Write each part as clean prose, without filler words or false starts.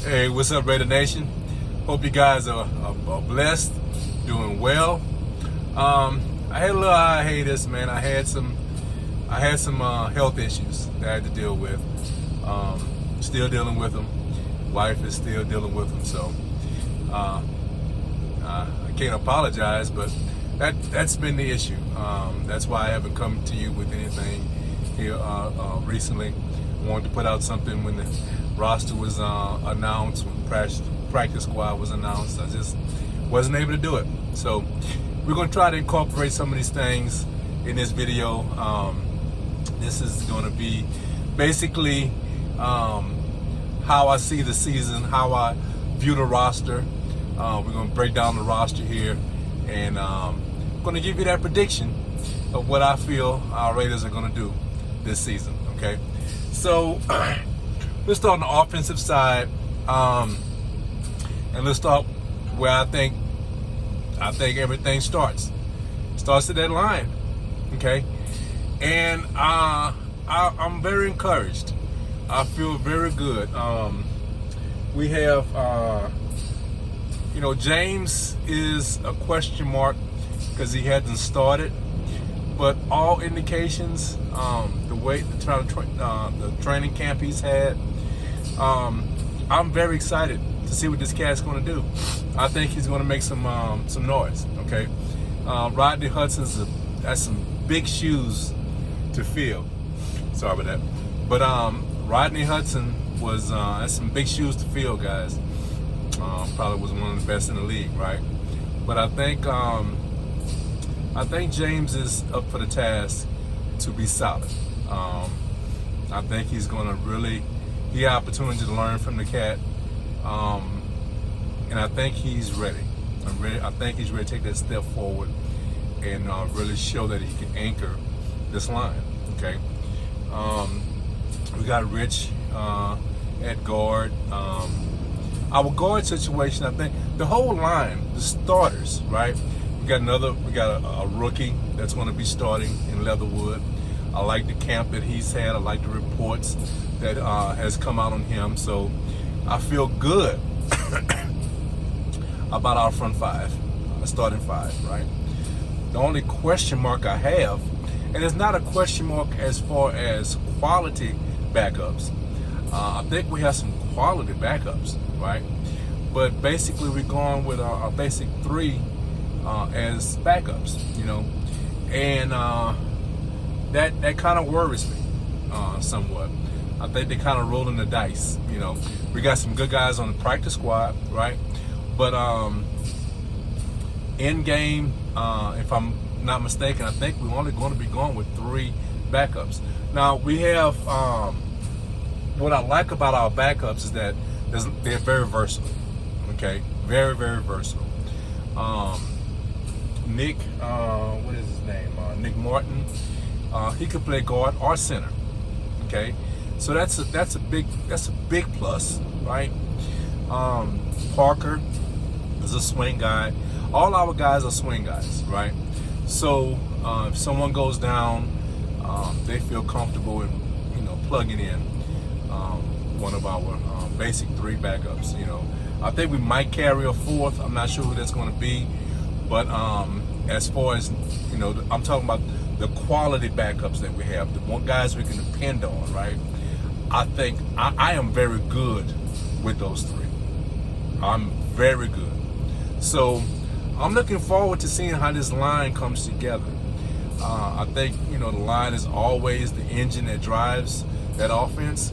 Hey, what's up, Raider Nation? Hope you guys are blessed, doing well. I had a little hiatus, man. I had some health issues that I had to deal with. Still dealing with them. Wife is still dealing with them, so I can't apologize, but that's been the issue. That's why I haven't come to you with anything here recently. I wanted to put out something when the roster was announced, when practice squad was announced. I just wasn't able to do it. So we're going to try to incorporate some of these things in this video. This is going to be basically how I see the season, how I view the roster. We're going to break down the roster here, and I'm going to give you that prediction of what I feel our Raiders are going to do this season. Okay, so let's start on the offensive side, and let's start where I think everything starts. Starts at that line, okay? And I'm very encouraged. I feel very good. We have, James is a question mark because he hasn't started, but all indications, the way the training camp he's had, I'm very excited to see what this cat's going to do. I think he's going to make some noise. Okay, Rodney Hudson's that's some big shoes to fill. Sorry about that, but Rodney Hudson was that's some big shoes to fill, guys. Probably was one of the best in the league, right? But I think James is up for the task to be solid. I think he's going to really get the opportunity to learn from the cat, and I think he's ready. I think he's ready to take that step forward and really show that he can anchor this line. Okay, we got Rich at guard. Our guard situation, I think the whole line, the starters, right? We got a rookie that's going to be starting in Leatherwood. I like the camp that he's had. I like the reports that has come out on him. So I feel good about our front five, starting five, right? The only question mark I have, and it's not a question mark as far as quality backups. I think we have some quality backups, right? But basically we're going with our basic three as backups, and that kind of worries me somewhat. I think they kind of rolling the dice. We got some good guys on the practice squad, right? But in game, if I'm not mistaken, I think we're only going to be going with three backups. Now we have what I like about our backups is that they're very versatile. Okay, very, very versatile. Nick, what is his name? Nick Martin. He could play guard or center. Okay, so that's a big plus, right? Parker is a swing guy. All our guys are swing guys, right? So if someone goes down, they feel comfortable in plugging in one of our basic three backups. I think we might carry a fourth. I'm not sure who that's going to be, but as far as I'm talking about the quality backups that we have, the one guys we can depend on, right? I think I am very good with those three. I'm very good. So I'm looking forward to seeing how this line comes together. I think the line is always the engine that drives that offense,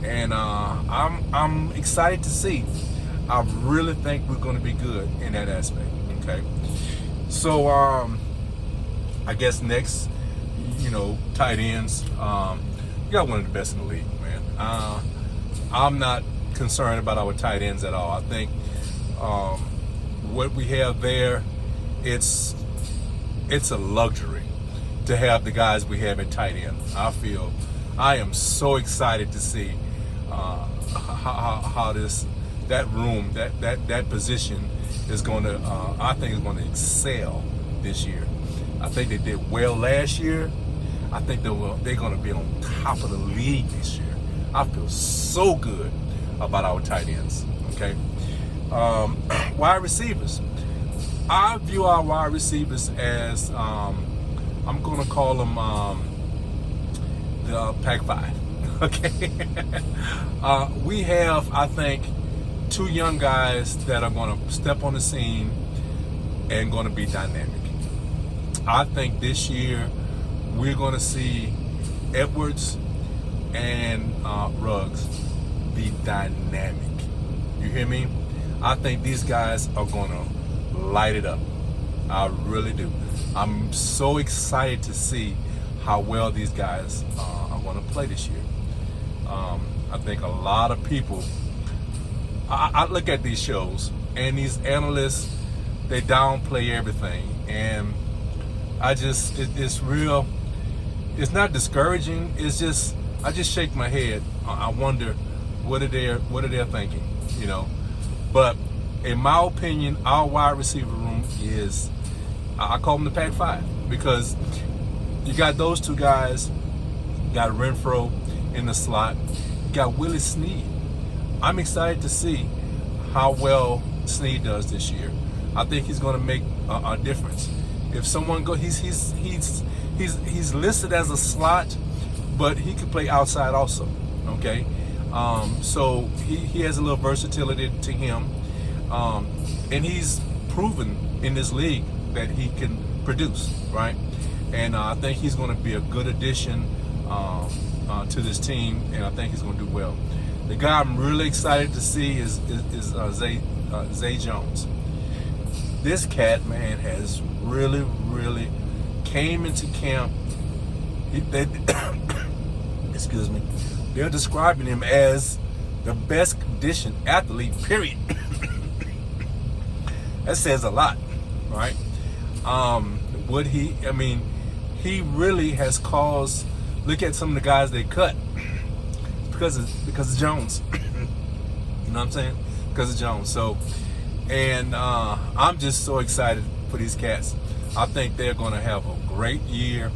and I'm excited to see. I really think we're going to be good in that aspect. Okay, so I guess next, tight ends. You got one of the best in the league, man. I'm not concerned about our tight ends at all. I think what we have there, it's a luxury to have the guys we have at tight end. I am so excited to see how that position is going to. I think is going to excel this year. I think they did well last year. I think they're going to be on top of the league this year. I feel so good about our tight ends. Okay, wide receivers. I view our wide receivers as I'm going to call them the Pac-5. Okay, we have, I think, 2 young guys that are going to step on the scene and going to be dynamic. I think this year we're going to see Edwards and Ruggs be dynamic. You hear me? I think these guys are going to light it up. I really do. I'm so excited to see how well these guys are going to play this year. I think a lot of people, I look at these shows and these analysts, they downplay everything, and it's real. It's not discouraging. It's just, I just shake my head. I wonder what are they thinking, you know. But in my opinion, our wide receiver room is, I call them the Pac-5, because you got those 2 guys. You got Renfro in the slot. You got Willie Snead. I'm excited to see how well Snead does this year. I think he's going to make a difference. If someone he's listed as a slot, but he can play outside also. Okay, so he has a little versatility to him, and he's proven in this league that he can produce, right? And I think he's going to be a good addition to this team, and I think he's going to do well. The guy I'm really excited to see is Zay Jones. This cat, man, has really came into camp. Excuse me. They're describing him as the best conditioned athlete, period. That says a lot, right? He really has caused, look at some of the guys they cut because of Jones. You know what I'm saying? Because of Jones. So, and I'm just so excited for these cats. I think they're going to have a great year.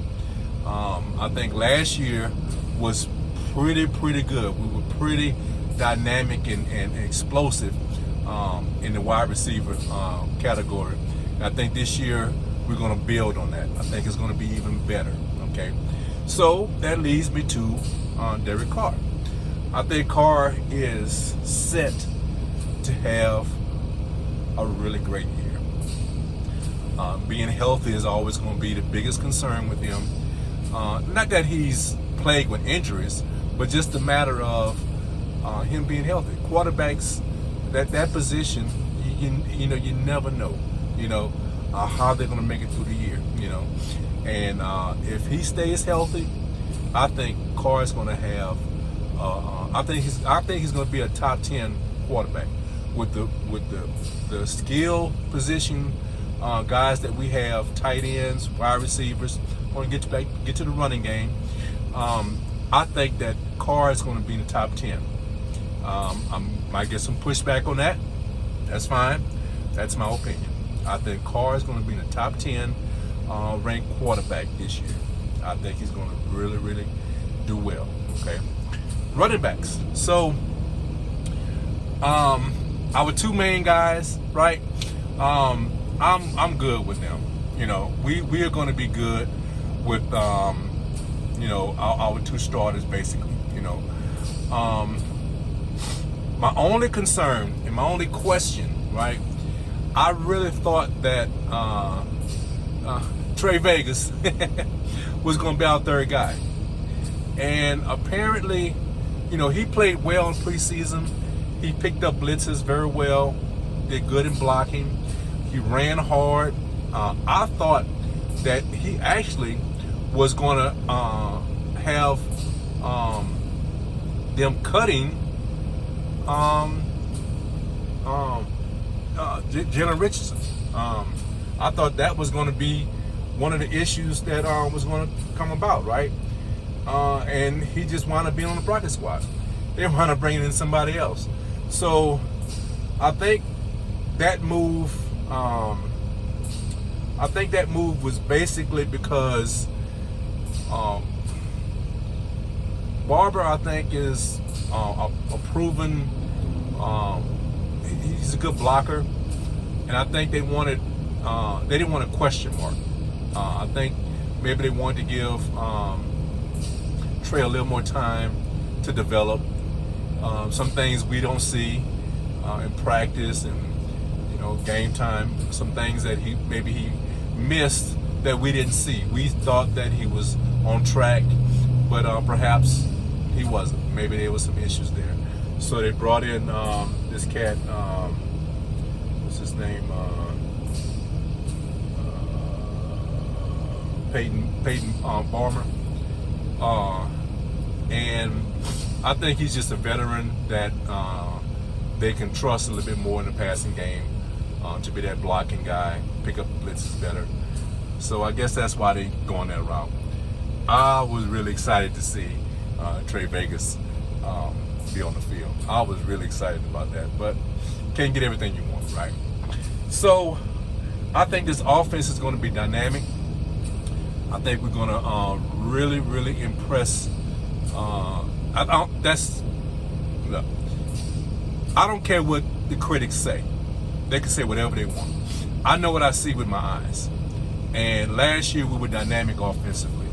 I think last year was pretty good. We were pretty dynamic and explosive in the wide receiver category. And I think this year we're going to build on that. I think it's going to be even better. Okay, so that leads me to Derek Carr. I think Carr is set to have a really great year. Being healthy is always going to be the biggest concern with him. Not that he's plagued with injuries, but just a matter of him being healthy. Quarterbacks, that position, you never know, how they're going to make it through the year, And if he stays healthy, I think Carr is going to have. I think he's going to be a top 10 quarterback with the skill position guys that we have, tight ends, wide receivers. I want to get to the running game. I think that Carr is going to be in the top 10. I might get some pushback on that. That's fine. That's my opinion. I think Carr is going to be in the top 10 ranked quarterback this year. I think he's going to really do well. Okay, running backs. So our 2 main guys, right? I'm good with them. We are going to be good with our 2 starters basically. My only concern and my only question, right? I really thought that Trey Vegas was going to be our 3rd guy, and apparently, he played well in preseason. He picked up blitzes very well, did good in blocking. He ran hard. I thought that he actually was going to have them cutting Jalen Richardson. I thought that was going to be one of the issues that was going to come about, right? And he just wound up being on the practice squad. They wound up bringing in somebody else. So I think that move. Was basically because Barber, I think, is a proven He's a good blocker, and I think they wanted they didn't want a question mark. I think maybe they wanted to give Trey a little more time to develop. Some things we don't see in practice and game time. Some things that he missed that we didn't see. We thought that he was on track, but perhaps he wasn't. Maybe there was some issues there. So they brought in this cat. What's his name? Peyton Barmer. And I think he's just a veteran that they can trust a little bit more in the passing game, to be that blocking guy, pick up blitzes better. So I guess that's why they going that route. I was really excited to see Trey Vegas be on the field. I was really excited about that, but can't get everything you want, right? So I think this offense is going to be dynamic. I think we're going to really, really impress. I don't care what the critics say. They can say whatever they want. I know what I see with my eyes. And last year we were dynamic offensively,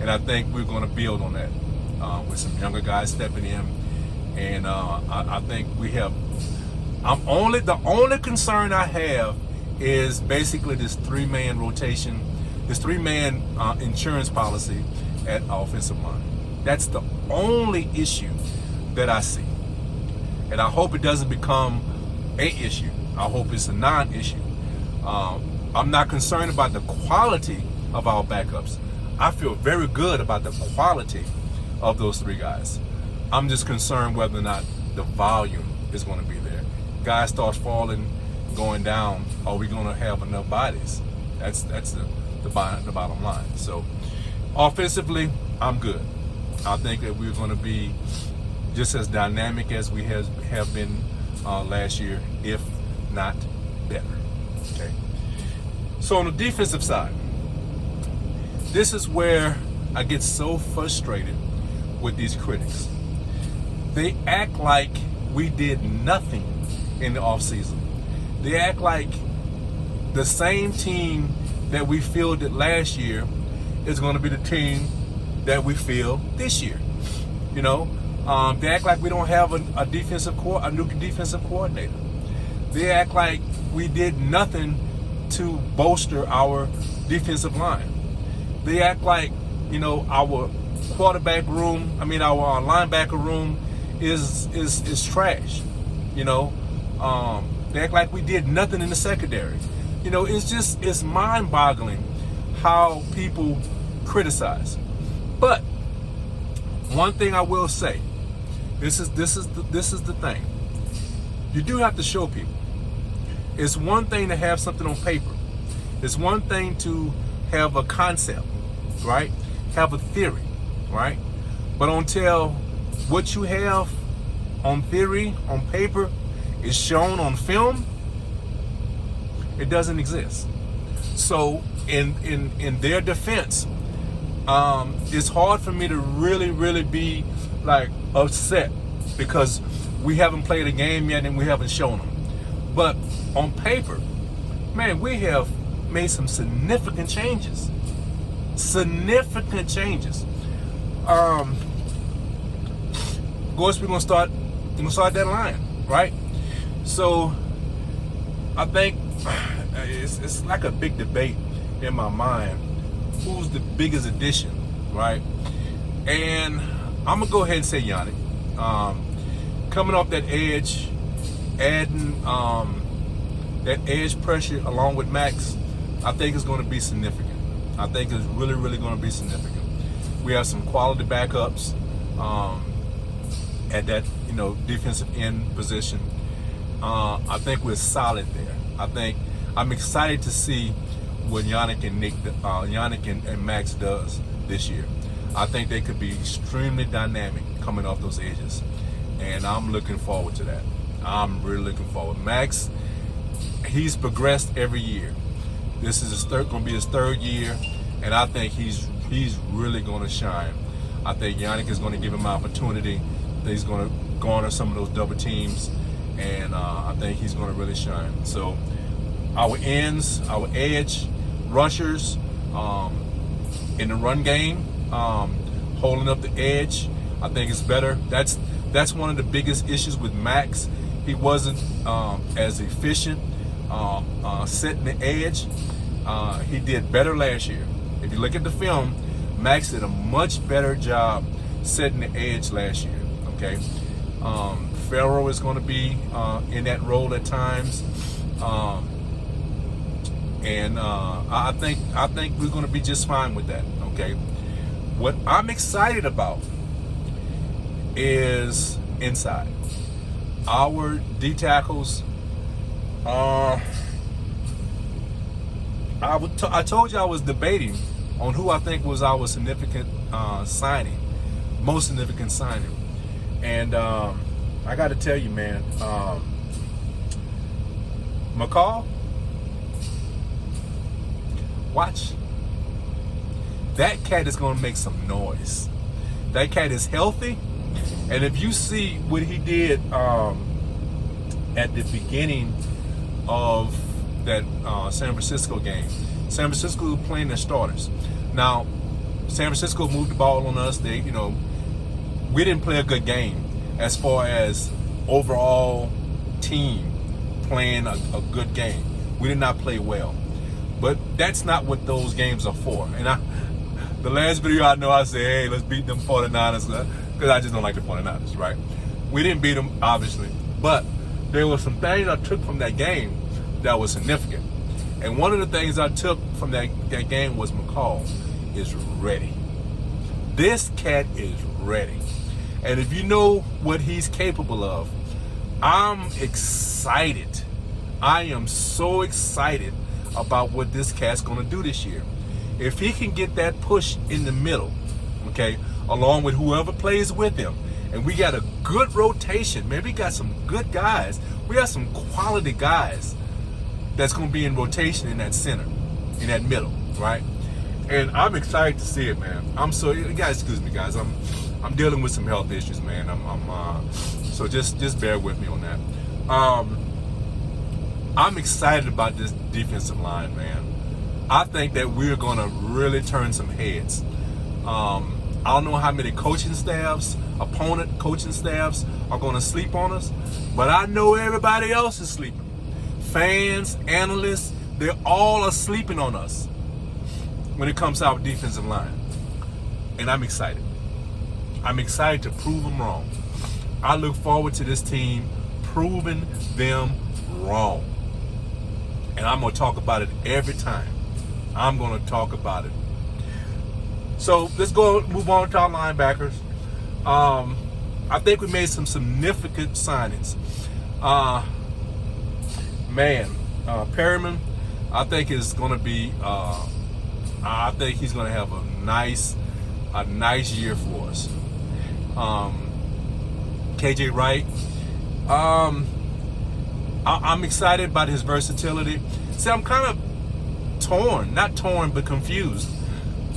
and I think we're going to build on that with some younger guys stepping in. And I think we have. The only concern I have is basically this 3-man rotation, this 3-man insurance policy at offensive line. That's the only issue that I see, and I hope it doesn't become an issue. I hope it's a non-issue. I'm not concerned about the quality of our backups. I feel very good about the quality of those 3 guys. I'm just concerned whether or not the volume is going to be there. Guys start falling, going down. Are we going to have enough bodies? That's the bottom line. So offensively, I'm good. I think that we're going to be just as dynamic as we have been last year, if not better. Okay. So on the defensive side, this is where I get so frustrated with these critics. They act like we did nothing in the offseason. They act like the same team that we fielded last year is going to be the team that we field this year. They act like we don't have a new defensive coordinator. They act like we did nothing to bolster our defensive line. They act like our quarterback room, our linebacker room is trash. They act like we did nothing in the secondary. It's mind-boggling how people criticize. But one thing I will say, this is the thing. You do have to show people. It's one thing to have something on paper. It's one thing to have a concept, right? Have a theory, right? But until what you have on theory, on paper, is shown on film, it doesn't exist. So in their defense, it's hard for me to really be like upset because we haven't played a game yet and we haven't shown them. But on paper, man, we have made some significant changes. Of course, we're gonna start that line, right? So I think it's like a big debate in my mind. Who's the biggest addition, right? And I'm gonna go ahead and say Yannick. Coming off that edge, adding that edge pressure along with Max, I think it's going to be significant. I think it's really going to be significant. We have some quality backups at that defensive end position. I think we're solid there. I'm excited to see what Yannick and Max does this year. I think they could be extremely dynamic coming off those edges, and I'm looking forward to that. I'm really looking forward. Max, he's progressed every year. This is going to be his 3rd year, and I think he's really going to shine. I think Yannick is going to give him an opportunity. He's going to garner some of those double teams, and I think he's going to really shine. So our ends, our edge rushers in the run game, holding up the edge, I think it's better. That's one of the biggest issues with Max. He wasn't as efficient setting the edge. He did better last year. If you look at the film, Max did a much better job setting the edge last year. Okay, Farrell is going to be in that role at times, and I think we're going to be just fine with that. Okay, what I'm excited about is inside. Our D tackles. I told you I was debating on who I think was our significant signing, most significant signing, and I got to tell you, man, McCall, watch. That cat is going to make some noise. That cat is healthy, and if you see what he did at the beginning of that San Francisco game. San Francisco was playing their starters. Now, San Francisco moved the ball on us. We didn't play a good game as far as overall team playing a good game. We did not play well. But that's not what those games are for. And the last video I know I said, hey, let's beat them 49ers, because I just don't like the 49ers, right? We didn't beat them, obviously. But there were some things I took from that game that was significant. And one of the things I took from that game was McCall is ready. This cat is ready. And if you know what he's capable of, I'm excited. I am so excited about what this cat's going to do this year. If he can get that push in the middle, okay, along with whoever plays with him, and we got a good rotation, man, we got some good guys. We got some quality guys that's going to be in rotation in that center, in that middle, right? And I'm excited to see it, man. Guys, excuse me, guys. I'm dealing with some health issues, man. So just bear with me on that. I'm excited about this defensive line, man. I think that we're going to really turn some heads. I don't know how many opponent coaching staffs are going to sleep on us, but I know everybody else is sleeping. Fans, analysts, they all are sleeping on us when it comes to our defensive line. And I'm excited. I'm excited to prove them wrong. I look forward to this team proving them wrong. And I'm going to talk about it every time. I'm going to talk about it. So let's move on to our linebackers. I think we made some significant signings. Perryman, I think is going to be. I think he's going to have a nice year for us. KJ Wright. I'm excited about his versatility. See, I'm kind of not torn, but confused.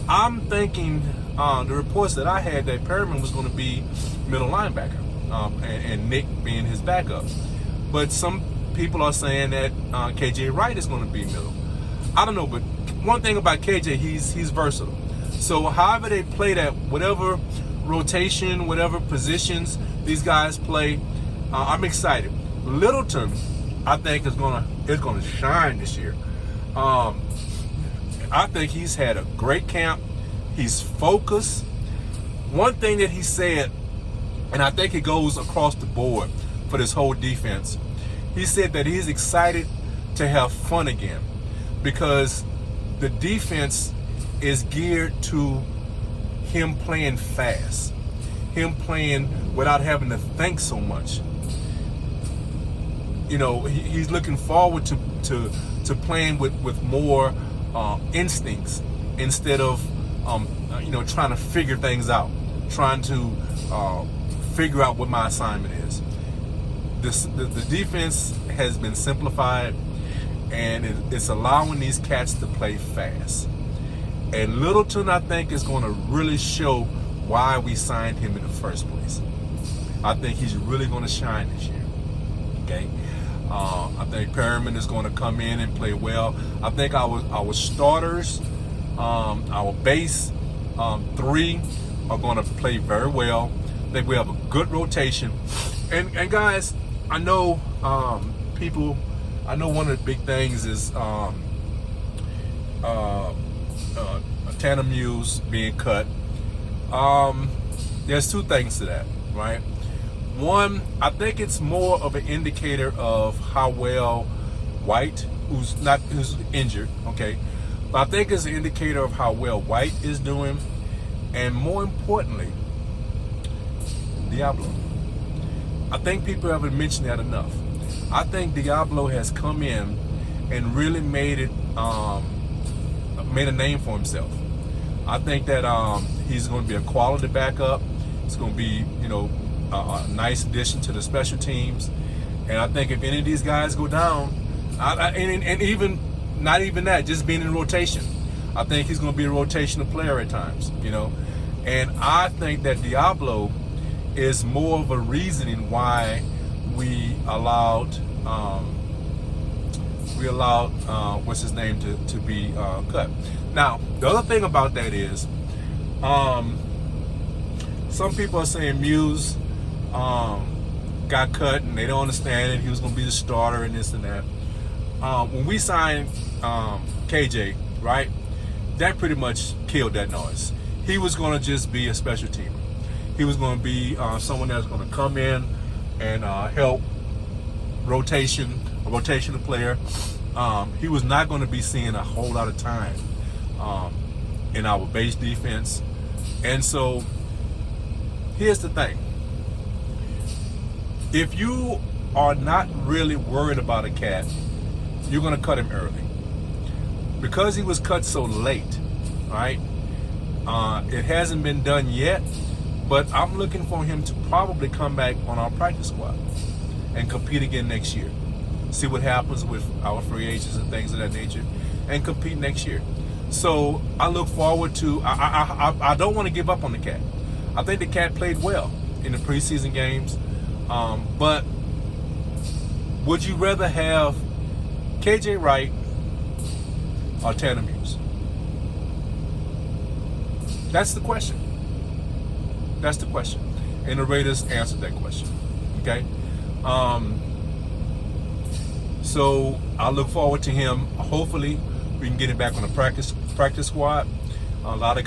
I'm thinking the reports that I had that Perryman was going to be middle linebacker, and Nick being his backup. But some people are saying that KJ Wright is going to be middle. I don't know, but one thing about KJ, he's versatile. So however they play that, whatever rotation, whatever positions these guys play, I'm excited. Littleton, I think is gonna shine this year. I think he's had a great camp. He's focused. One thing that he said, and I think it goes across the board for this whole defense, he said that he's excited to have fun again because the defense is geared to him playing fast, him playing without having to think so much. You know, he's looking forward to playing with more instincts instead of trying to figure things out, trying to figure out what my assignment is. The defense has been simplified, and it's allowing these cats to play fast. And Littleton, I think, is going to really show why we signed him in the first place. I think he's really going to shine this year. Okay. I think Perriman is going to come in and play well. I think our starters, our base three are going to play very well. I think we have a good rotation. And guys, I know people. I know one of the big things is Tanner Muse being cut. There's two things to that, right? One, I think it's more of an indicator of how well White, who's injured, okay, but I think it's an indicator of how well White is doing, and more importantly, Diablo. I think people haven't mentioned that enough. I think Diablo has come in and really made a name for himself. I think that he's going to be a quality backup. It's going to be, a nice addition to the special teams. And I think if any of these guys go down, and even not even that, just being in rotation, I think he's going to be a rotational player at times, And I think that Diablo is more of a reasoning why we allowed what's his name to be cut. Now, the other thing about that is, some people are saying Muse got cut and they don't understand it. He was going to be the starter and this and that. When we signed KJ, right, that pretty much killed that noise. He was going to just be a special teamer. He was going to be someone that's going to come in and help a rotational player. He was not going to be seeing a whole lot of time in our base defense. And so here's the thing. If you are not really worried about a cat, you're going to cut him early. Because he was cut so late, right? It hasn't been done yet, but I'm looking for him to probably come back on our practice squad and compete again next year. See what happens with our free agents and things of that nature, and compete next year. So I look forward to. I don't want to give up on the cat. I think the cat played well in the preseason games, but would you rather have KJ Wright or Tanner Muse? That's the question. That's the question, and the Raiders answered that question. Okay. So I look forward to him. Hopefully, we can get him back on the practice squad. A lot of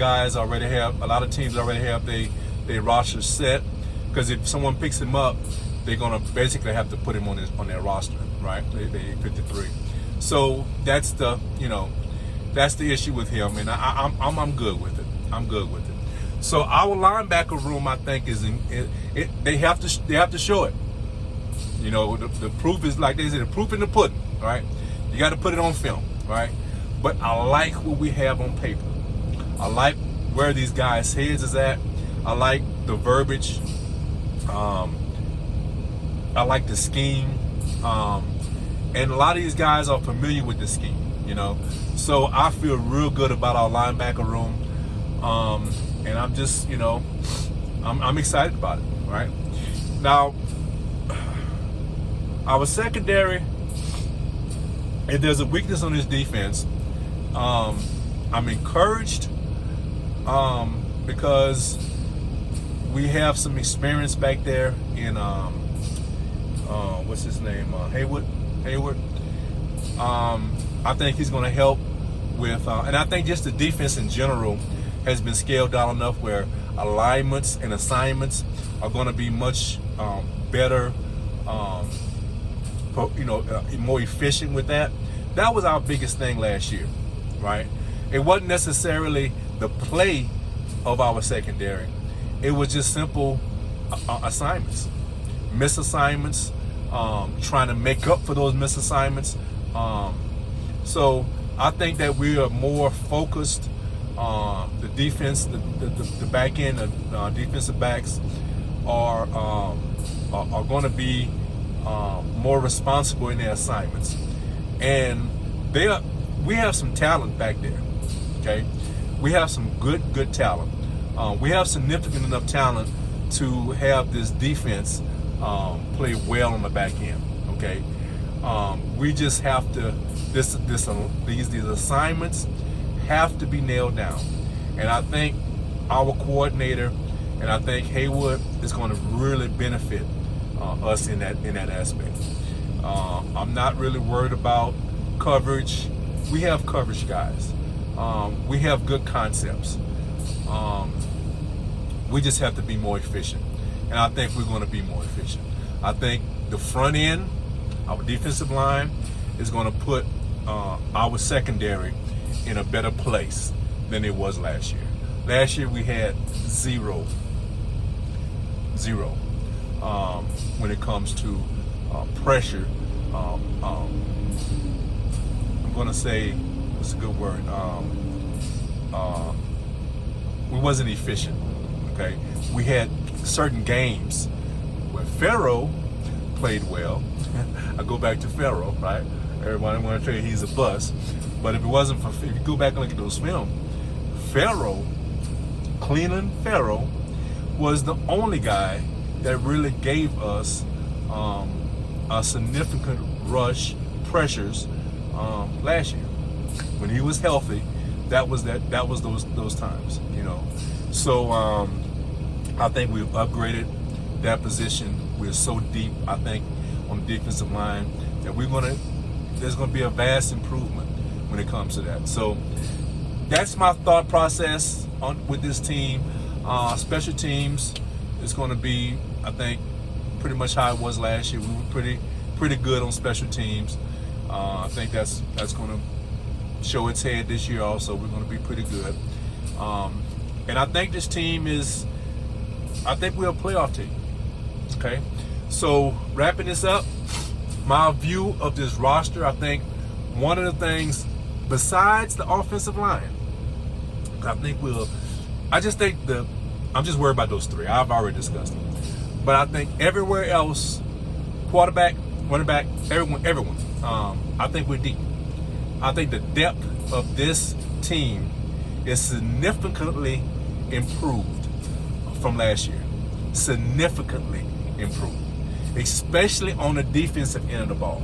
teams already have their roster set, because if someone picks him up, they're gonna basically have to put him on their roster, right? They 53. So that's the issue with him, and I'm good with it. I'm good with it. So our linebacker room, I think, they have to show it. The proof is, like they say, the proof in the pudding, right? You got to put it on film, right? But I like what we have on paper. I like where these guys' heads is at. I like the verbiage. I like the scheme. And a lot of these guys are familiar with the scheme, So I feel real good about our linebacker room. And I'm just, I'm excited about it, right? Now, our secondary, if there's a weakness on this defense, I'm encouraged because we have some experience back there in what's his name, Hayward. I think he's going to help with, and I think just the defense in general has been scaled down enough where alignments and assignments are going to be much better. More efficient with that. That was our biggest thing last year, right? It wasn't necessarily the play of our secondary. It was just simple assignments, misassignments, trying to make up for those misassignments. So I think that we are more focused. The defense, the back end, the defensive backs are going to be more responsible in their assignments, and we have some talent back there. Okay, we have some good talent. We have significant enough talent to have this defense play well on the back end. Okay, we just have to. These assignments have to be nailed down, and I think our coordinator and I think Haywood is going to really benefit us in that aspect. I'm not really worried about coverage. We have coverage guys. We have good concepts. We just have to be more efficient, and I think we're going to be more efficient. I think the front end, our defensive line, is going to put our secondary in a better place than it was last year. Last year we had zero when it comes to pressure. I'm going to say, what's a good word? We wasn't efficient. Okay, we had certain games where Pharaoh played well. I go back to Pharaoh, right? Everybody want to tell you he's a bust, but if you go back and look at those films, Cleveland Pharaoh was the only guy that really gave us a significant rush pressures last year. When he was healthy, that was those times, you know. So I think we've upgraded that position. We're so deep, I think, on the defensive line that there's gonna be a vast improvement when it comes to that. So that's my thought process with this team. Special teams is going to be, I think, pretty much how it was last year. We were pretty good on special teams. I think that's going to show its head this year also. We're going to be pretty good. And I think this team we're a playoff team. Okay? So wrapping this up, my view of this roster, I think one of the things, besides the offensive line, I'm just worried about those three. I've already discussed them. But I think everywhere else, quarterback, running back, everyone, I think we're deep. I think the depth of this team is significantly improved from last year. Significantly improved. Especially on the defensive end of the ball.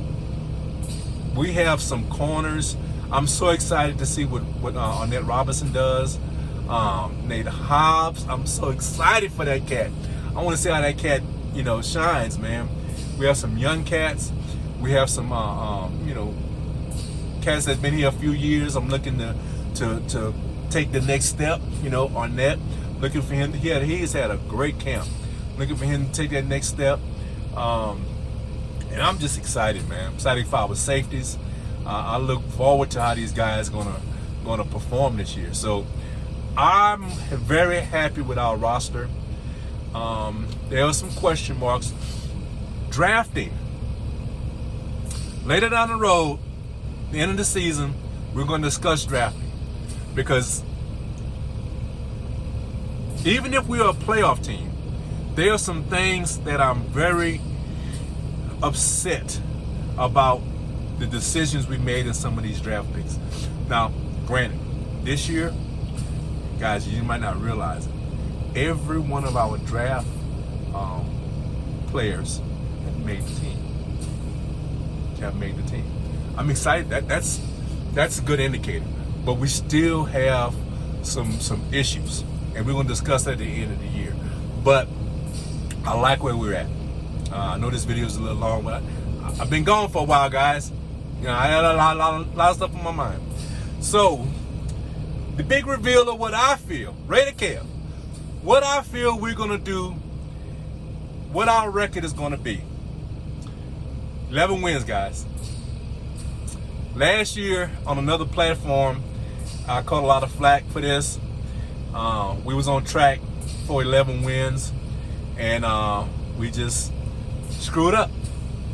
We have some corners. I'm so excited to see what Arnett Robinson does. Nate Hobbs, I'm so excited for that cat. I want to see how that cat, shines, man. We have some young cats. We have some, cats that's been here a few years. I'm looking to take the next step. Arnett, looking for him. He's had a great camp. Looking for him to take that next step. And I'm just excited, man. I'm excited for our safeties. I look forward to how these guys gonna perform this year. So I'm very happy with our roster. There are some question marks. Drafting. Later down the road, the end of the season, we're going to discuss drafting. Because even if we are a playoff team, there are some things that I'm very upset about the decisions we made in some of these draft picks. Now, granted, this year, guys, you might not realize it, every one of our draft players have made the team. I'm excited. That's a good indicator. But we still have some issues, and we're going to discuss that at the end of the year. But I like where we're at. I know this video is a little long, but I've been gone for a while, guys. I had a lot of stuff on my mind. So, the big reveal of what I feel, RaiderKev, what I feel we're going to do, what our record is going to be. 11 wins, guys. Last year, on another platform, I caught a lot of flack for this. We was on track for 11 wins, and we just screwed up.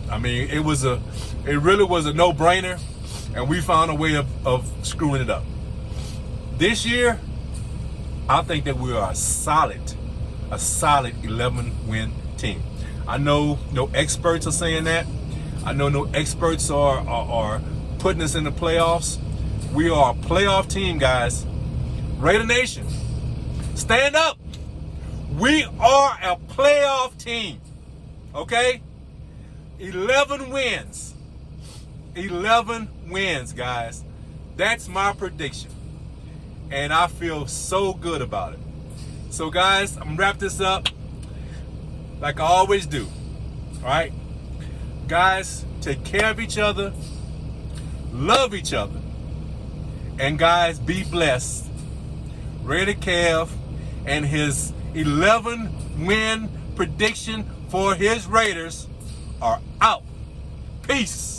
I mean, it really was a no-brainer, and we found a way of screwing it up. This year, I think that we are a solid 11-win team. I know no experts are saying that. I know no experts are putting us in the playoffs. We are a playoff team, guys. Raider Nation, stand up. We are a playoff team. Okay? 11 wins. 11 wins, guys. That's my prediction. And I feel so good about it. So, guys, I'm going to wrap this up like I always do. All right? Guys, take care of each other. Love each other. And, guys, be blessed. RaiderKev and his 11 win prediction for his Raiders are out. Peace.